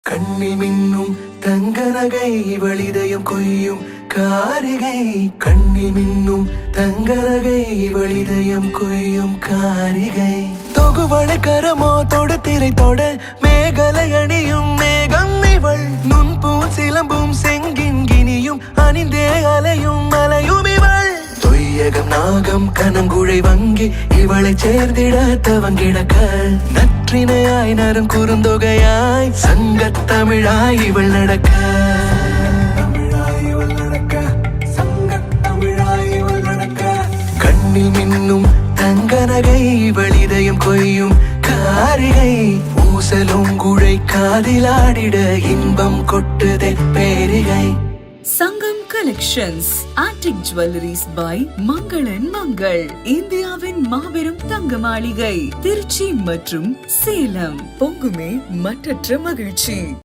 கண்ணில் மின்னும் தங்க நகை இவள் இதயம் கொய்யும் காரிகை. கண்ணில் மின்னும் தங்க நகை இவள் இதயம் கொய்யும் காரிகை. தொகுவளை கரமோ தொடுத்திரை தொட மேகலை அணியும் மேகம் இவள். நுண்பூ சிலம்பும் செங்கின் கினியும் அணிந்தே அலையும் மலையும் இவள். தொய்யகம் நாகம் கனங்குழை வங்கி இவளை சேர்ந்திட தவங்கிடக்க. நற்றினையாய் நரம் குறுந்தொகையாய் சங்கத் தமிழாய் இவள் நடக்க. கண்ணில் மின்னும் தங்க நகை இவள் இதயம் கொய்யும் காரிகை. ஊசலும் குழை காதிலாடிட இன்பம் கொட்டுதே பேரிகை. சங்கம் கலெக்ஷன்ஸ் ஆன்டிக் ஜுவல்லரிஸ் பை மங்களன் மங்கள். இந்தியாவின் மாபெரும் தங்க மாளிகை திருச்சி மற்றும் சேலம். பொங்குமே மற்றற்ற மகிழ்ச்சி.